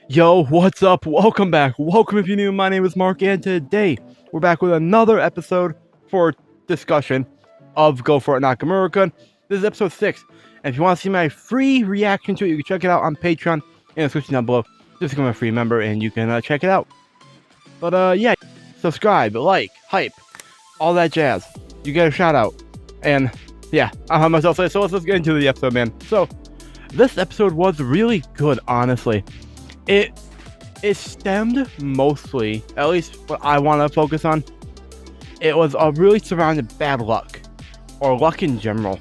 Yo, what's up? Welcome back. Welcome if you're new. My name is Mark, and today we're back with another episode for discussion of Go For It Nakamura-Kun. This is episode 6, and if you want to see my free reaction to it, you can check it out on Patreon in the description down below. Just become a free member, and you can check it out. But yeah, subscribe, like, hype, all that jazz. You get a shout out, and yeah, I don't have much else to say, so let's get into the episode, man. So this episode was really good, honestly. It stemmed mostly, at least what I want to focus on, it was really surrounded bad luck, or luck in general.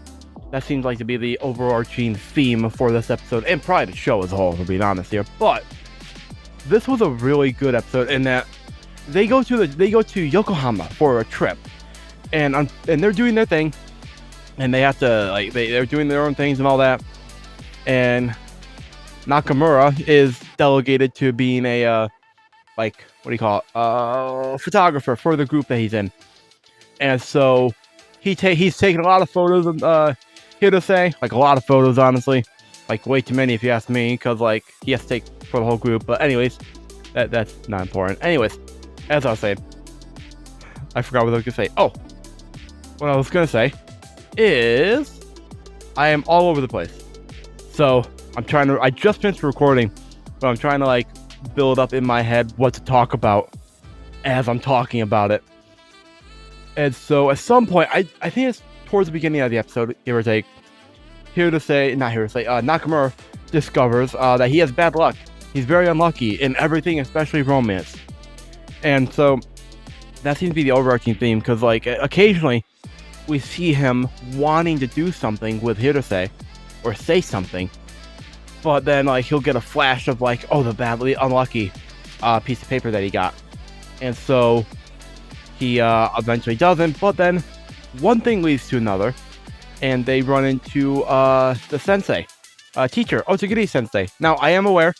That seems like to be the overarching theme for this episode, and probably the show as a whole, to be honest here. But this was a really good episode in that they go to Yokohama for a trip, and they're doing their thing, and they have to they're doing their own things and all that, and Nakamura is delegated to being a photographer for the group that he's in, and so he's taking a lot of photos of Hirose, like a lot of photos, honestly, like way too many if you ask me, because like he has to take for the whole group. But anyways, that's not important. Anyways, as I was saying, I forgot what I was gonna say. Oh, what I was gonna say is I am all over the place. So I just finished recording, but I'm trying to like build up in my head what to talk about as I'm talking about it. And so at some point, I think it's towards the beginning of the episode, give or take, Nakamura discovers that he has bad luck. He's very unlucky in everything, especially romance. And so that seems to be the overarching theme, because like occasionally we see him wanting to do something with Hirose or say something, but then like he'll get a flash of like, oh, the badly unlucky piece of paper that he got, and so he eventually doesn't. But then one thing leads to another, and they run into the sensei, teacher Otsugiri sensei. Now I am aware,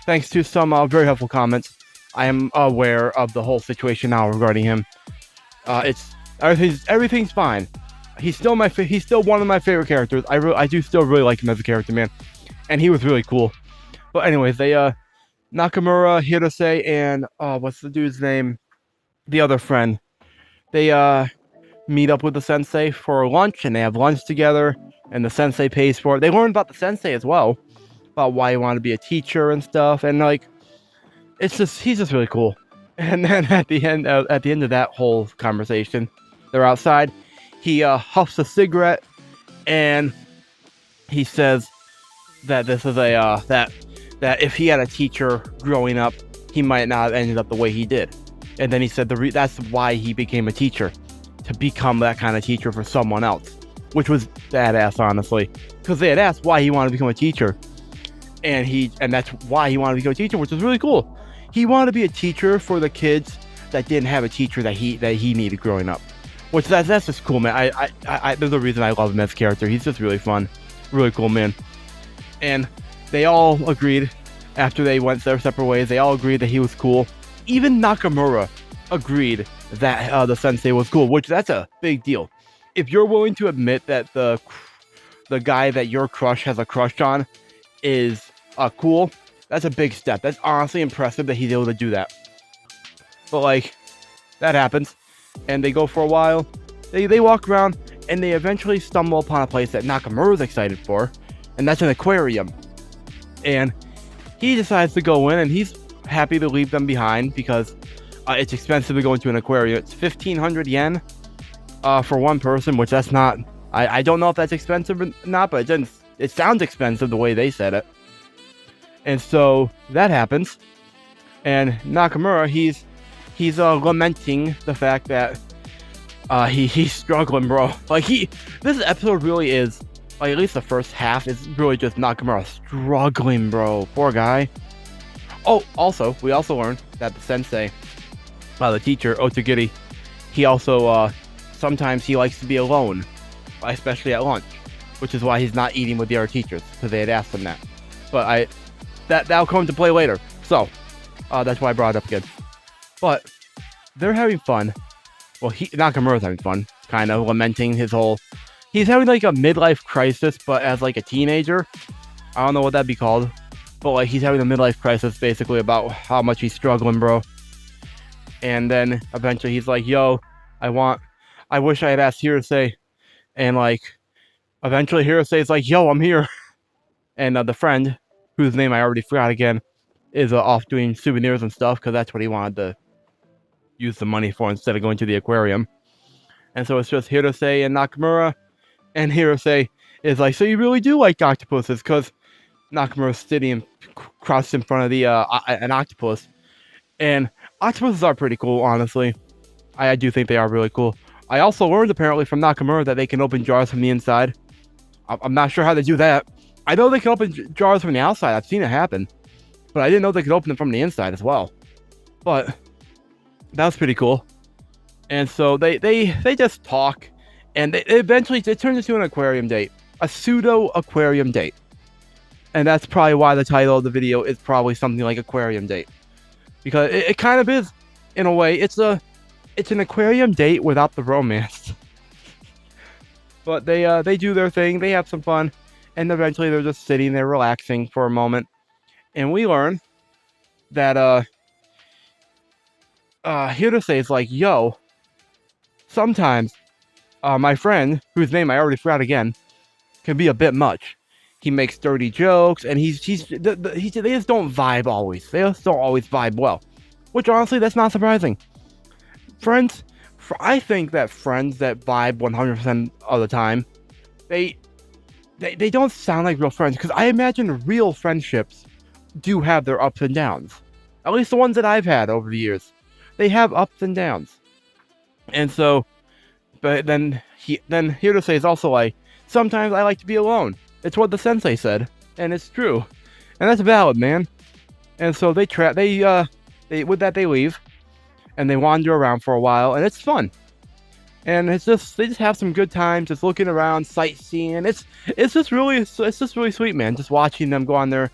thanks to some very helpful comments, I am aware of the whole situation now regarding him. It's everything's fine. He's still one of my favorite characters. I do still really like him as a character, man. And he was really cool. But anyways, they Nakamura, Hirose, and what's the dude's name? The other friend. They meet up with the sensei for lunch, and they have lunch together, and the sensei pays for it. They learn about the sensei as well, about why he wanted to be a teacher and stuff, and like he's just really cool. And then at the end of that whole conversation, they're outside. He huffs a cigarette, and he says that this is that if he had a teacher growing up, he might not have ended up the way he did. And then he said that's why he became a teacher, to become that kind of teacher for someone else, which was badass, honestly, because they had asked why he wanted to become a teacher, and that's why he wanted to become a teacher, which was really cool. He wanted to be a teacher for the kids that didn't have a teacher that he needed growing up, which that's just cool, man. There's a reason I love him as a character. He's just really fun, really cool, man. And they all agreed, after they went their separate ways, they all agreed that he was cool. Even Nakamura agreed that the sensei was cool, which that's a big deal. If you're willing to admit that the guy that your crush has a crush on is cool, that's a big step. That's honestly impressive that he's able to do that. But like, that happens, and they go for a while. They walk around, and they eventually stumble upon a place that Nakamura's excited for, and that's an aquarium. And he decides to go in, and he's happy to leave them behind because it's expensive to go into an aquarium. It's 1,500 yen for one person, which that's not. I don't know if that's expensive or not, but it sounds expensive the way they said it. And so that happens, and Nakamura he's lamenting the fact that he's struggling, bro. Like this episode really is. Like, at least the first half is really just Nakamura struggling, bro. Poor guy. Oh, also, we also learned that the sensei, the teacher, Otsugiri, he also, sometimes he likes to be alone, especially at lunch, which is why he's not eating with the other teachers, because they had asked him that. But that'll come into play later. So, that's why I brought it up again. But they're having fun. Well, Nakamura's having fun, kind of lamenting his whole. He's having like a midlife crisis, but as like a teenager. I don't know what that'd be called. but like he's having a midlife crisis basically about how much he's struggling, bro. And then eventually he's like, yo, I wish I had asked Hirose. And like eventually Hirose is like, yo, I'm here. And the friend, whose name I already forgot again, is off doing souvenirs and stuff because that's what he wanted to use the money for instead of going to the aquarium. And so it's just Hirose and Nakamura. And Hirose is like, so you really do like octopuses? Because Nakamura's sitting crouched in front of the an octopus. And octopuses are pretty cool, honestly. I do think they are really cool. I also learned apparently from Nakamura that they can open jars from the inside. I'm not sure how they do that. I know they can open jars from the outside. I've seen it happen. But I didn't know they could open them from the inside as well. But that was pretty cool. And so they just talk. And they eventually it turns into an aquarium date. A pseudo aquarium date. And that's probably why the title of the video is probably something like aquarium date. Because it kind of is, in a way. It's an aquarium date without the romance. But they do their thing. They have some fun. And eventually they're just sitting there relaxing for a moment. And we learn that Hirose is like, yo, sometimes my friend, whose name I already forgot again, can be a bit much. He makes dirty jokes, and they just don't vibe always. They just don't always vibe well. Which honestly, that's not surprising. Friends, I think that friends that vibe 100% of the time, they don't sound like real friends. Because I imagine real friendships do have their ups and downs. At least the ones that I've had over the years. They have ups and downs. And so, but then Hirose is also like, sometimes I like to be alone. It's what the sensei said, and it's true. And that's valid, man. And so they leave, and they wander around for a while, and it's fun. And they just have some good times, just looking around, sightseeing. It's just really sweet, man. Just watching them go on there.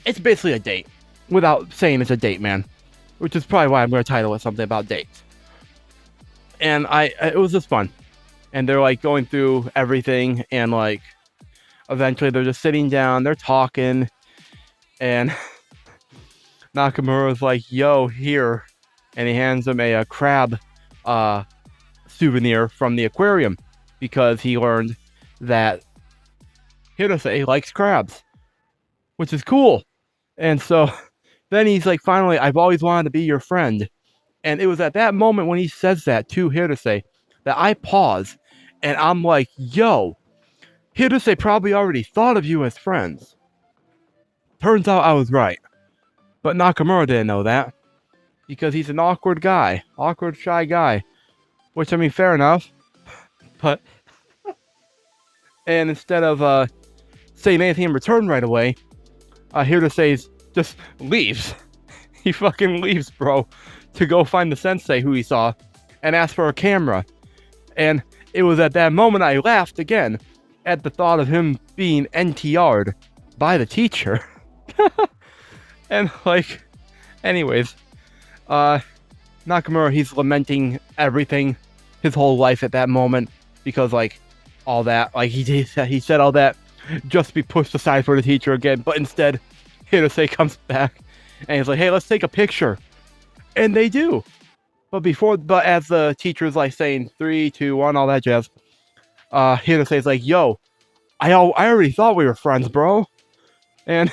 It's basically a date, without saying it's a date, man. Which is probably why I'm going to title it something about dates. And it was just fun. And they're like going through everything, and like eventually they're just sitting down, they're talking, and Nakamura's like, yo, here. And he hands him a crab souvenir from the aquarium because he learned that Hirose likes crabs, which is cool. And so then he's like, finally, I've always wanted to be your friend. And it was at that moment when he says that to Hirose that I pause and I'm like, yo, Hirose probably already thought of you as friends. Turns out I was right. But Nakamura didn't know that. Because he's an awkward guy. Awkward, shy guy. Which, I mean, fair enough. But... and instead of saying anything in return right away, Hirose just leaves. He fucking leaves, bro. To go find the sensei who he saw. And ask for a camera. And it was at that moment I laughed again. At the thought of him being NTR'd by the teacher. And, like... anyways... Nakamura, he's lamenting everything, his whole life at that moment, because, like, all that, like, he said all that just to be pushed aside for the teacher again, but instead, Hirose comes back, and he's like, hey, let's take a picture, and they do, but as the teacher's, like, saying 3, 2, 1, all that jazz, Hirose's like, yo, I already thought we were friends, bro, and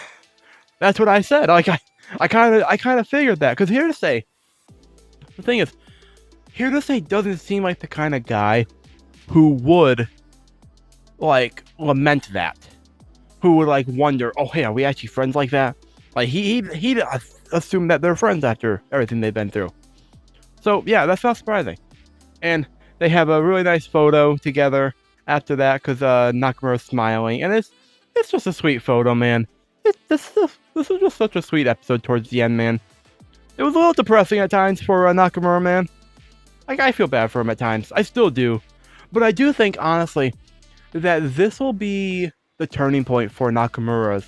that's what I said, like, I kind of figured that, because Hirose, the thing is, Hirose doesn't seem like the kind of guy who would, like, lament that. Who would, like, wonder, oh, hey, are we actually friends like that? Like, he'd assume that they're friends after everything they've been through. So, yeah, that's not surprising. And they have a really nice photo together after that, because Nakamura's smiling, and it's just a sweet photo, man. This was just such a sweet episode towards the end, man. It was a little depressing at times for Nakamura, man. Like, I feel bad for him at times. I still do. But I do think, honestly, that this will be the turning point for Nakamura's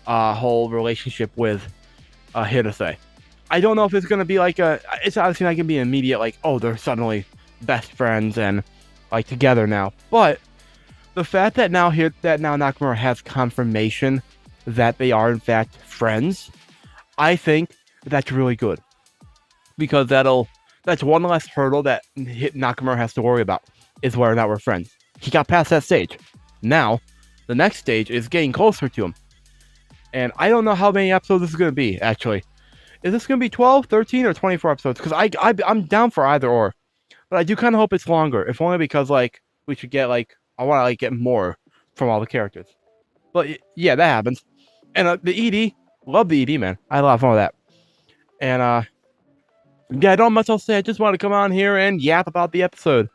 whole relationship with Hirose. I don't know if it's going to be like it's obviously not going to be immediate, like, oh, they're suddenly best friends and, like, together now. But the fact that now Nakamura has confirmation that they are in fact friends, I think that's really good, because that's one less hurdle that Nakamura has to worry about, is whether or not we're friends. He got past that stage. Now, the next stage is getting closer to him. And I don't know how many episodes this is going to be, actually. Is this going to be 12, 13, or 24 episodes? Because I'm down for either or. But I do kind of hope it's longer, if only because, like, we should get, like, I want to, like, get more from all the characters. But, yeah, that happens. And the ED, love the ED, man. I had a lot of fun with that. And, yeah, I don't have much else to say. I just want to come on here and yap about the episode.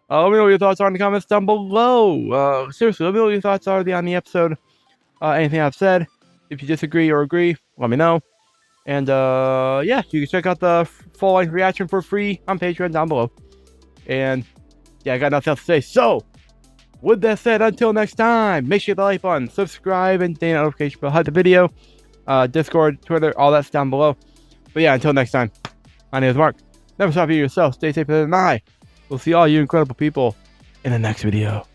Let me know what your thoughts are in the comments down below. Seriously, let me know what your thoughts are on the episode. Anything I've said. If you disagree or agree, let me know. And, yeah, you can check out the full-length reaction for free on Patreon down below. And, yeah, I got nothing else to say. So, with that said, until next time, make sure you hit the like button, subscribe, and ding the notification bell. Hide the video, Discord, Twitter, all that's down below. But, yeah, until next time, my name is Mark. Never stop being yourself. Stay safer than I. We'll see all you incredible people in the next video.